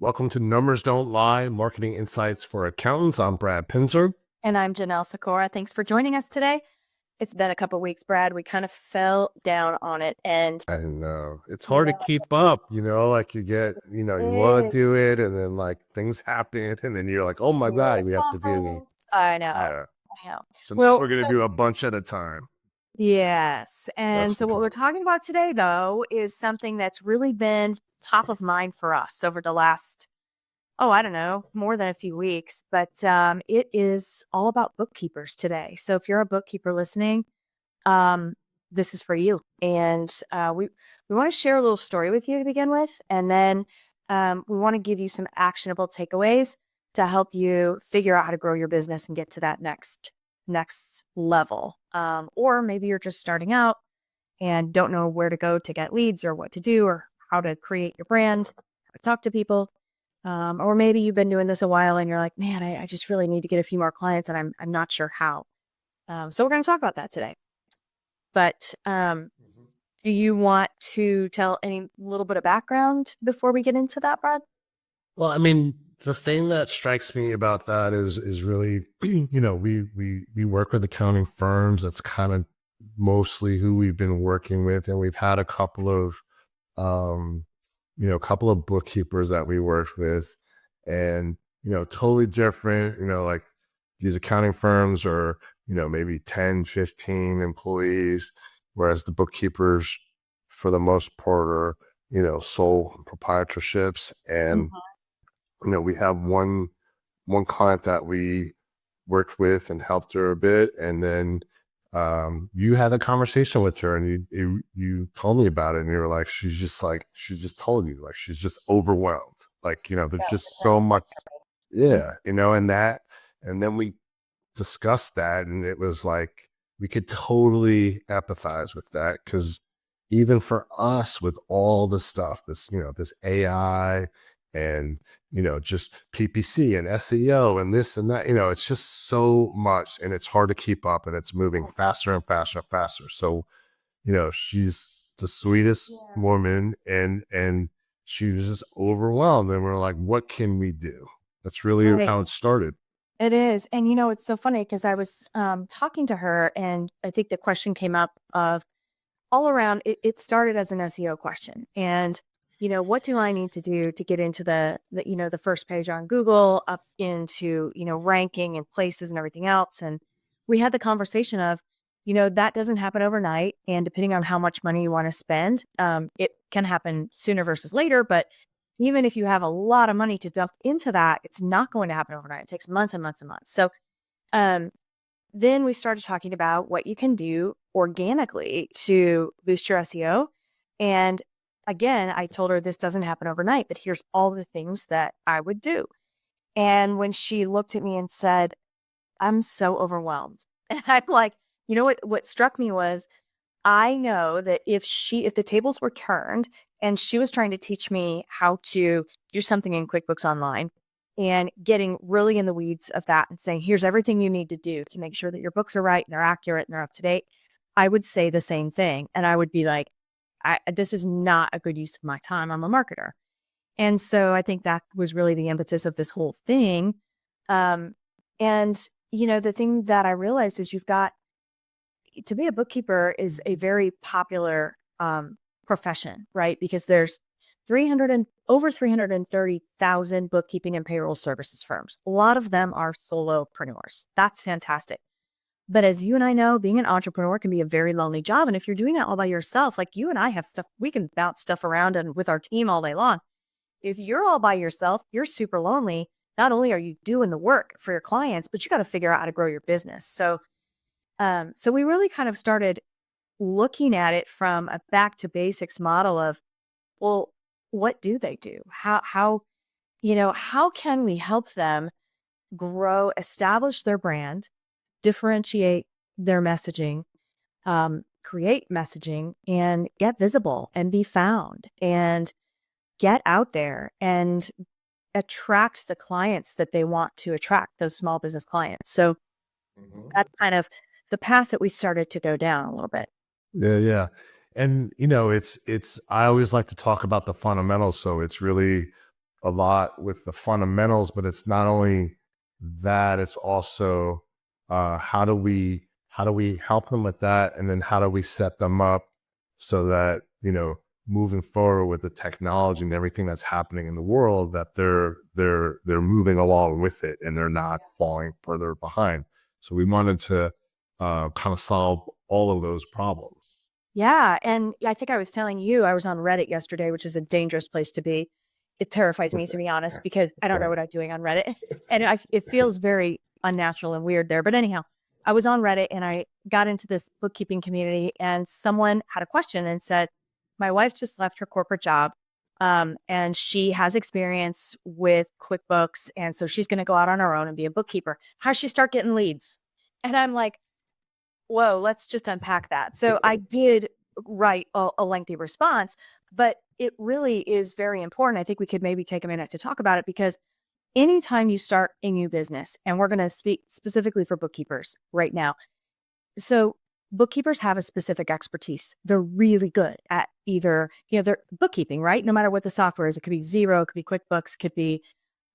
Welcome to Numbers Don't Lie, Marketing Insights for Accountants. I'm Brad Pinzer. And I'm Janelle Sikora. Thanks for joining us today. It's been a couple weeks, Brad. We kind of fell down on it. And I know it's you hard to know, keep up, like you get, you want to do it and then like things happen and then you're like, oh my you're at God, a we have to do conference. I it. know. I know. So now Well, we're going to do a bunch at a time. yes. And That's the so what we're plan. talking about today, though, is something that's really been top of mind for us over the last, I don't know, more than a few weeks. But it is all about bookkeepers today. So if you're a bookkeeper listening, um, this is for you. And we want to share a little story with you to begin with, and then we want to give you some actionable takeaways to help you figure out how to grow your business and get to that next level. Or maybe you're just starting out and don't know where to go to get leads or what to do or how to create your brand, how to talk to people. Or maybe you've been doing this a while and you're like, man, I just really need to get a few more clients and I'm not sure how. So we're going to talk about that today. But Mhm. do you want to tell any little bit of background before we get into that, Brad? Well, I mean, the thing that strikes me about that is really, we work with accounting firms. That's kind of mostly who we've been working with, and we've had a couple of um, a couple of bookkeepers that we worked with, and totally different. Like these accounting firms are, maybe 10, 15 employees, whereas the bookkeepers, for the most part, are sole proprietorships. And Mhm. we have one client that we worked with and helped her a bit, and then you had a conversation with her, and you told me about it, and you were like, she just told you, like, she's just overwhelmed, like, there's Yeah, just that's so much. right. Yeah, and then we discussed that, and it was like we could totally empathize with that, because even for us, with all the stuff, this AI, and just PPC and SEO and this and that, it's just so much, and it's hard to keep up, and it's moving faster and faster and faster. So she's the sweetest Yeah. woman, and she was just overwhelmed, and we're like, what can we do? That's really Right. how it started. It is. And it's so funny because I was talking to her and I think the question came up of all around it started as an SEO question. And, what do I need to do to get into the first page on Google, up into, ranking and places and everything else. And we had the conversation of, that doesn't happen overnight. And depending on how much money you want to spend, it can happen sooner versus later. But even if you have a lot of money to dump into that, it's not going to happen overnight. It takes months and months and months. So, um, then we started talking about what you can do organically to boost your SEO. And again, I told her this doesn't happen overnight, but here's all the things that I would do. And when she looked at me and said, I'm so overwhelmed. And I'm like, what struck me was I know that if the tables were turned and she was trying to teach me how to do something in QuickBooks Online and getting really in the weeds of that and saying, here's everything you need to do to make sure that your books are right and they're accurate and they're up to date, I would say the same thing. And I would be like, this is not a good use of my time. I'm a marketer. And so I think that was really the impetus of this whole thing. Um, and, the thing that I realized is to be a bookkeeper is a very popular profession, right? Because there's over 330,000 bookkeeping and payroll services firms. A lot of them are solopreneurs. That's fantastic. But as you and I know, being an entrepreneur can be a very lonely job. And if you're doing it all by yourself, like you and I have stuff, we can bounce stuff around and with our team all day long. If you're all by yourself, you're super lonely. Not only are you doing the work for your clients, but you got to figure out how to grow your business. So we really kind of started looking at it from a back to basics model of, well, what do they do? How can we help them grow, establish their brand, differentiate their messaging, create messaging, and get visible and be found and get out there and attract the clients that they want to attract, those small business clients. So Mhm. that's kind of the path that we started to go down a little bit. Yeah, yeah. And I always like to talk about the fundamentals. So it's really a lot with the fundamentals, but it's not only that, it's also how do we help them with that, and then how do we set them up so that, moving forward with the technology and everything that's happening in the world, that they're moving along with it and they're not falling further behind. So we wanted to kind of solve all of those problems. Yeah. And I think I was telling you, I was on Reddit yesterday, which is a dangerous place to be. It terrifies me, to be honest, because I don't know what I'm doing on Reddit. And it feels very unnatural and weird there. But anyhow, I was on Reddit and I got into this bookkeeping community, and someone had a question and said, my wife just left her corporate job. And she has experience with QuickBooks. And so she's going to go out on her own and be a bookkeeper. How does she start getting leads? And I'm like, whoa, let's just unpack that. So I did write a lengthy response, but it really is very important. I think we could maybe take a minute to talk about it, because anytime you start a new business, and we're going to speak specifically for bookkeepers right now. So bookkeepers have a specific expertise. They're really good at either, they're bookkeeping, right? No matter what the software is, it could be Xero, it could be QuickBooks, it could be,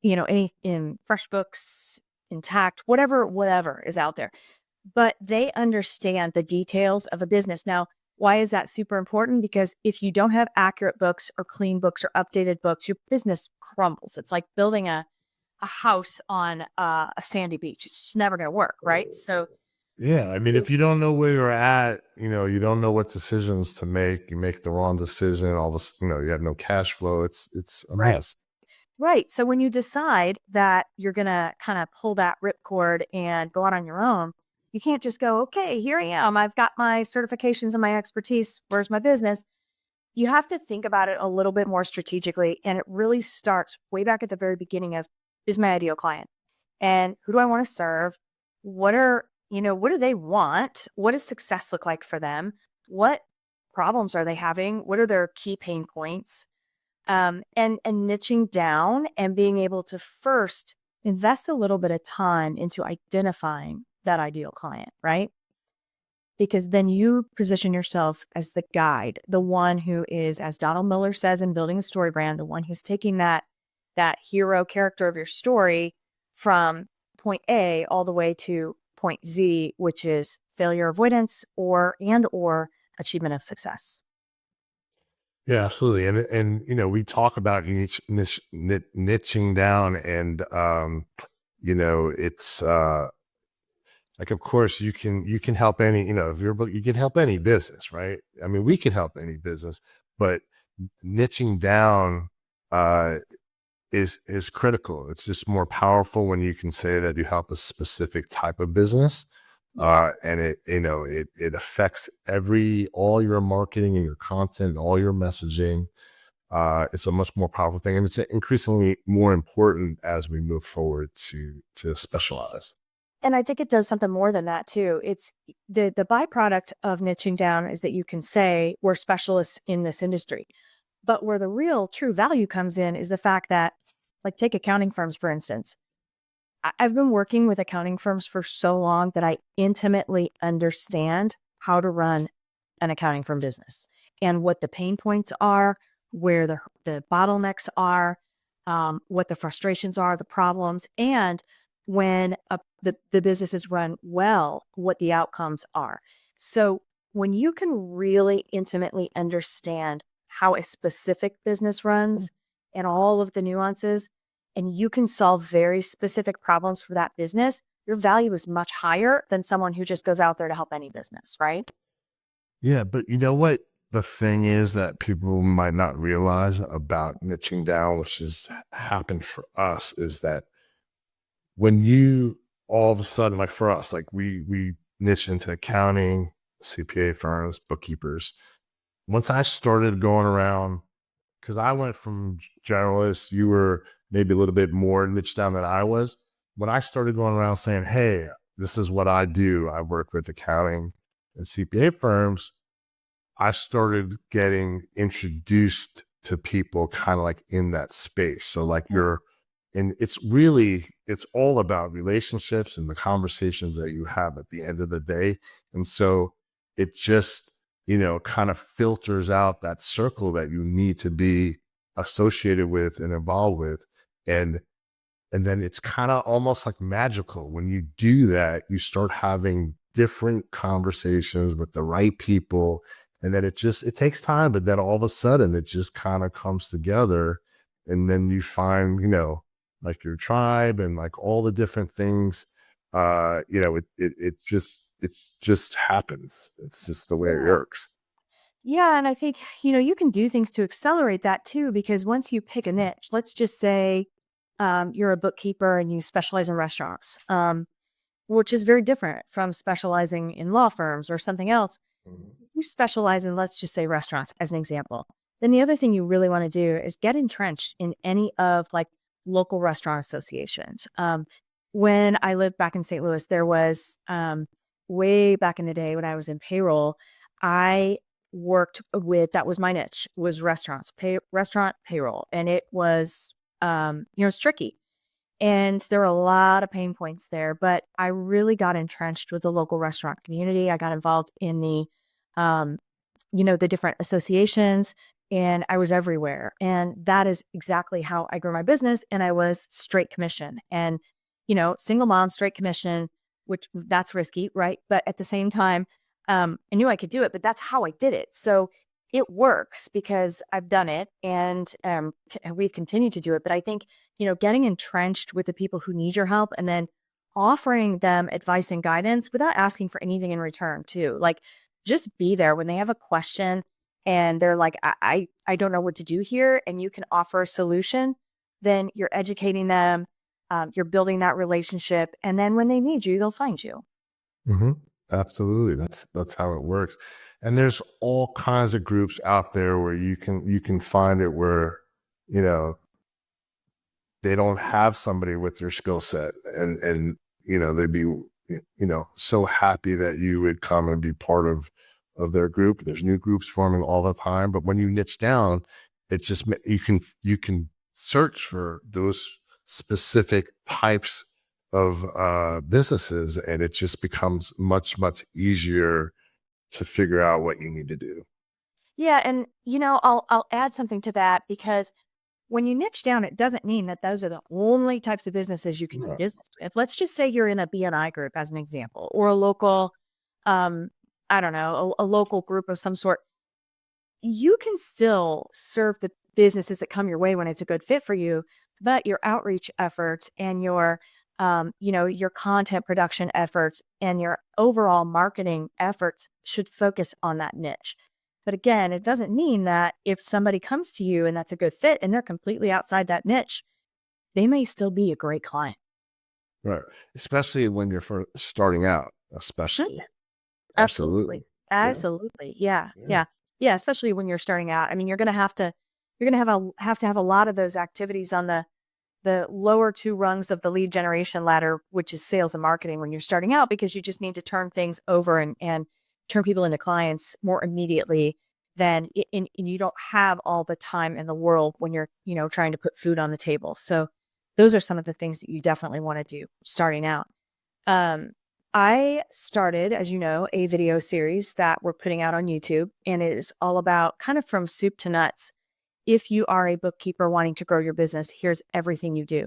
any in FreshBooks, Intact, whatever is out there. But they understand the details of a business. Now, why is that super important? Because if you don't have accurate books or clean books or updated books, your business crumbles. It's like building a house on a sandy beach. It's just never going to work, right? So, Yeah, I mean, if you don't know where you're at, you don't know what decisions to make. You make the wrong decision. All this, you have no cash flow. It's a right. mess. Right. So when you decide that you're going to kind of pull that ripcord and go out on your own, you can't just go, okay, here I am. I've got my certifications and my expertise. Where's my business? You have to think about it a little bit more strategically. And it really starts way back at the very beginning of, is my ideal client? And who do I want to serve? What do they want? What does success look like for them? What problems are they having? What are their key pain points? And niching down and being able to first invest a little bit of time into identifying that ideal client, right? Because then you position yourself as the guide, the one who is, as Donald Miller says in Building a Story Brand, the one who's taking that hero character of your story from point A all the way to point Z, which is failure avoidance or achievement of success. Yeah, absolutely. And we talk about niching down, and it's like, of course, you can help any, if you're a book, you can help any business, right? I mean, we can help any business, but niching down is critical. It's just more powerful when you can say that you help a specific type of business. And it affects all your marketing and your content, all your messaging. It's a much more powerful thing, and it's increasingly more important as we move forward to specialize. And I think it does something more than that too. It's the byproduct of niching down is that you can say we're specialists in this industry. But where the real true value comes in is the fact that, like, take accounting firms, for instance. I've been working with accounting firms for so long that I intimately understand how to run an accounting firm business and what the pain points are, where the bottlenecks are, what the frustrations are, the problems, and when the business is run well, what the outcomes are. So when you can really intimately understand how a specific business runs and all of the nuances, and you can solve very specific problems for that business, your value is much higher than someone who just goes out there to help any business, right? Yeah, but you know what? The thing is that people might not realize about niching down, which has happened for us, is that when you all of a sudden, like for us, like we niche into accounting, CPA firms, bookkeepers. Once I started going around, because I went from generalist, you were maybe a little bit more niche down than I was. When I started going around saying, "Hey, this is what I do. I work with accounting and CPA firms," I started getting introduced to people kind of like in that space. So like and it's all about relationships and the conversations that you have at the end of the day. And so it just, kind of filters out that circle that you need to be associated with and involved with. And and then it's kind of almost like magical. When you do that, you start having different conversations with the right people. And then it takes time, but then all of a sudden it just kind of comes together. And then you find, like your tribe and like all the different things. It just happens. It's just the way it Yeah. works. Yeah. And I think, you can do things to accelerate that too, because once you pick a niche, let's just say you're a bookkeeper and you specialize in restaurants, which is very different from specializing in law firms or something else. Mhm. You specialize in, let's just say, restaurants as an example. Then the other thing you really want to do is get entrenched in any of like local restaurant associations. When I lived back in St. Louis, there was way back in the day when I was in payroll, I worked with, that was my niche, was restaurant payroll. And it was, it's tricky. And there were a lot of pain points there, but I really got entrenched with the local restaurant community. I got involved in um, the different associations, and I was everywhere. And that is exactly how I grew my business. And I was straight commission and, single mom, straight commission, which that's risky, right? But at the same time, I knew I could do it, but that's how I did it. So it works because I've done it and we've continued to do it. But I think, getting entrenched with the people who need your help and then offering them advice and guidance without asking for anything in return, too. Like, just be there when they have a question and they're like, I don't know what to do here. And you can offer a solution, then you're educating them, you're building that relationship. And then when they need you, they'll find you. Hmm. Absolutely. That's how it works. And there's all kinds of groups out there where you can find it where, you know, they don't have somebody with your skill set, and they'd be so happy that you would come and be part of their group. There's new groups forming all the time, but when you niche down, it just you can search for those specific types of businesses, and it just becomes much easier to figure out what you need to do. Yeah. And, I'll add something to that because when you niche down, it doesn't mean that those are the only types of businesses you can do Yeah. business with. Let's just say you're in a BNI group as an example, or a local, um, I don't know, a local group of some sort. You can still serve the businesses that come your way when it's a good fit for you, but your outreach efforts and your content production efforts and your overall marketing efforts should focus on that niche. But again, it doesn't mean that if somebody comes to you and that's a good fit and they're completely outside that niche, they may still be a great client. Right. Especially when you're starting out, Mhm. especially. Absolutely. Absolutely. Yeah. Absolutely. Yeah. Yeah. Yeah. Yeah. Especially when you're starting out. I mean, you're going to have a lot of those activities on the lower two rungs of the lead generation ladder, which is sales and marketing when you're starting out, because you just need to turn things over and turn people into clients more immediately than and you don't have all the time in the world when you're, trying to put food on the table. So those are some of the things that you definitely want to do starting out. Um, I started, as you know, a video series that we're putting out on YouTube, and it is all about kind of from soup to nuts. If you are a bookkeeper wanting to grow your business, here's everything you do.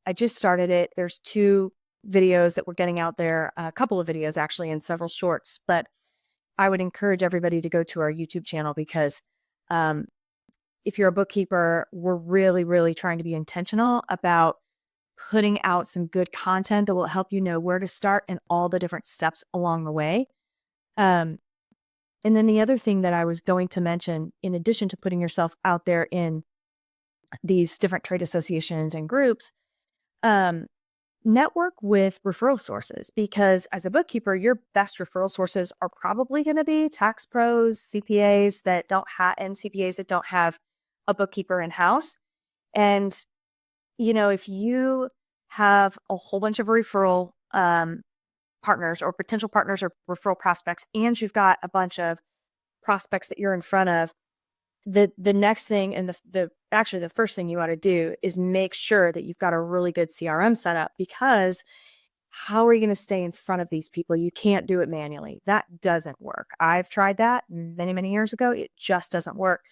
I just started it. There's two videos that we're getting out there, a couple of videos actually, and several shorts. But I would encourage everybody to go to our YouTube channel because um, if you're a bookkeeper, we're really, really trying to be intentional about putting out some good content that will help you know where to start and all the different steps along the way. Um, and then the other thing that I was going to mention, in addition to putting yourself out there in these different trade associations and groups, um, network with referral sources, because as a bookkeeper, your best referral sources are probably going to be tax pros, CPAs that don't have, and CPAs that don't have a bookkeeper in house. And, if you have a whole bunch of referral partners or potential partners or referral prospects, and you've got a bunch of prospects that you're in front of, the next thing and the actually the first thing you ought to do is make sure that you've got a really good CRM set up, because how are you going to stay in front of these people? You can't do it manually. That doesn't work. I've tried that many, many years ago. It just doesn't work.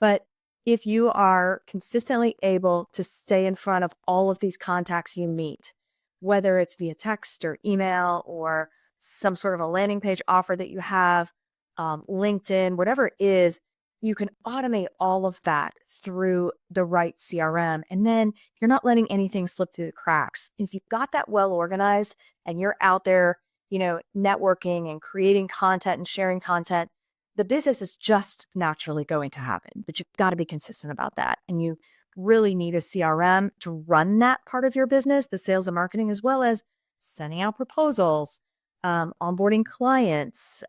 But if you are consistently able to stay in front of all of these contacts you meet, whether it's via text or email or some sort of a landing page offer that you have, LinkedIn, whatever it is, you can automate all of that through the right CRM. And then you're not letting anything slip through the cracks. If you've got that well organized and you're out there, networking and creating content and sharing content, the business is just naturally going to happen. But you've got to be consistent about that. And you really need a CRM to run that part of your business, the sales and marketing, as well as sending out proposals, onboarding clients,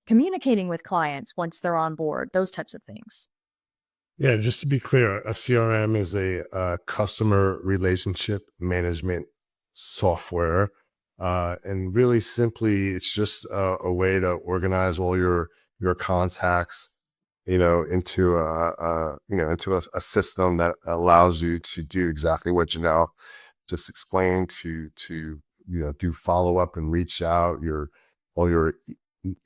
communicating with clients once they're on board, those types of things. Yeah, just to be clear, a CRM is a customer relationship management software. And really simply, it's just a way to organize all your contacts, into a system that allows you to do exactly what just explained, to do follow up and reach out, all your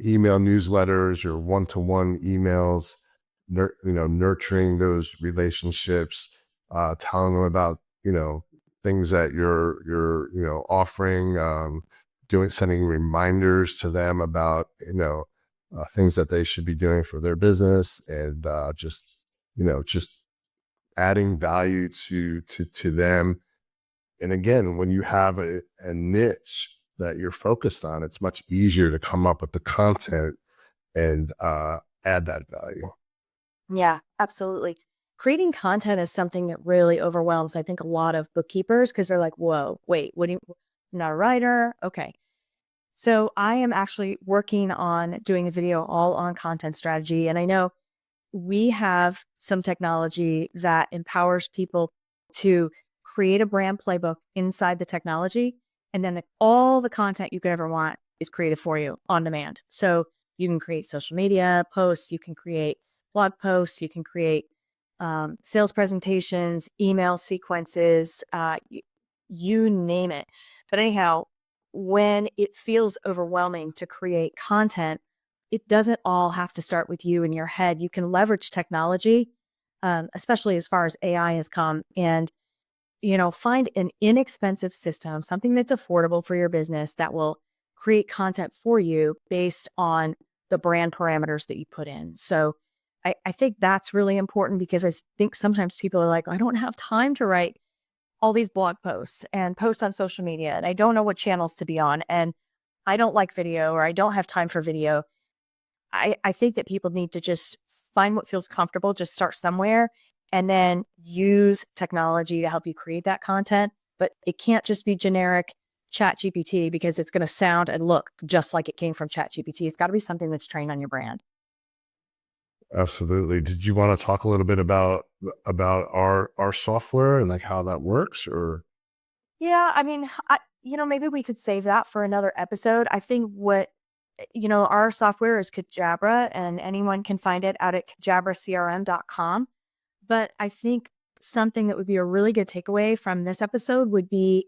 email newsletters, your one-to-one emails, nurturing those relationships, telling them about, things that you're offering, sending reminders to them about, things that they should be doing for their business, and just adding value to them. And again, when you have a niche that you're focused on, it's much easier to come up with the content and add that value. Yeah, absolutely. Creating content is something that really overwhelms, I think, a lot of bookkeepers because they're like, whoa, wait, what do you, I'm not a writer? Okay. So I am actually working on doing a video all on content strategy. And I know we have some technology that empowers people to create a brand playbook inside the technology. And then all the content you could ever want is created for you on demand. So you can create social media posts, you can create blog posts, you can create sales presentations, email sequences, you name it. But anyhow, when it feels overwhelming to create content, it doesn't all have to start with you in your head. You can leverage technology, especially as far as AI has come, and find an inexpensive system, something that's affordable for your business that will create content for you based on the brand parameters that you put in. So I think that's really important because I think sometimes people are like, I don't have time to write all these blog posts and post on social media, and I don't know what channels to be on, and I don't like video, or I don't have time for video. I think that people need to just find what feels comfortable, just start somewhere, and then use technology to help you create that content. But it can't just be generic chat GPT because it's going to sound and look just like it came from chat GPT. It's got to be something that's trained on your brand. Absolutely. Did you want to talk a little bit about our software and like how that works, or? Yeah, I mean, maybe we could save that for another episode. I think our software is Kajabra, and anyone can find it out at kajabracrm.com. But I think something that would be a really good takeaway from this episode would be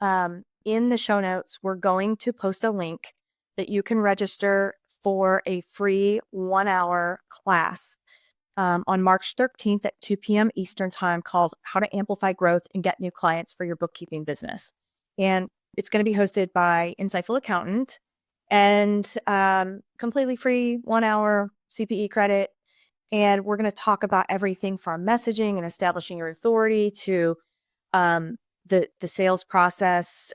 in the show notes, we're going to post a link that you can register for a free 1-hour class on March 13th at 2 p.m. Eastern time called How to Amplify Growth and Get New Clients for Your Bookkeeping Business. And it's going to be hosted by Insightful Accountant and completely free 1-hour CPE credit. And we're going to talk about everything from messaging and establishing your authority to the sales process,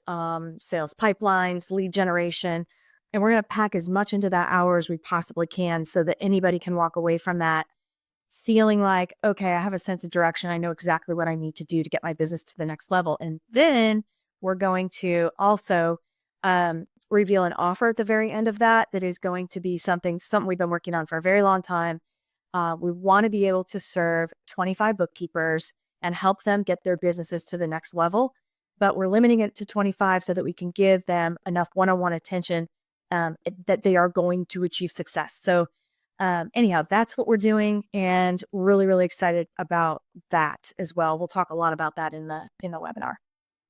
sales pipelines, lead generation. And we're going to pack as much into that hour as we possibly can so that anybody can walk away from that feeling like, okay, I have a sense of direction. I know exactly what I need to do to get my business to the next level. And then we're going to also reveal an offer at the very end of that is going to be something we've been working on for a very long time. We want to be able to serve 25 bookkeepers and help them get their businesses to the next level. But we're limiting it to 25 so that we can give them enough one-on-one attention that they are going to achieve success. So anyhow, that's what we're doing, and really, really excited about that as well. We'll talk a lot about that in the webinar.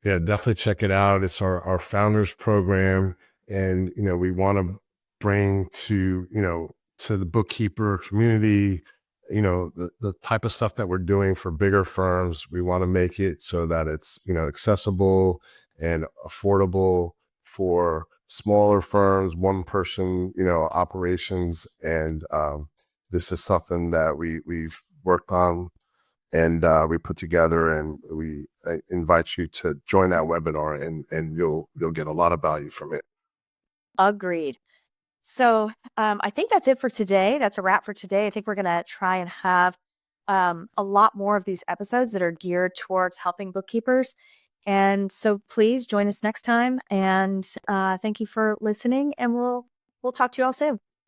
Yeah, definitely check it out. It's our founders program. And, we want to bring to the bookkeeper community the type of stuff that we're doing for bigger firms, we want to make it so that it's, accessible and affordable for smaller firms, one person, operations. And this is something that we've worked on and we put together, and we invite you to join that webinar, and you'll get a lot of value from it. Agreed. So I think that's it for today. That's a wrap for today. I think we're going to try and have a lot more of these episodes that are geared towards helping bookkeepers. And so please join us next time. And thank you for listening. And we'll talk to you all soon.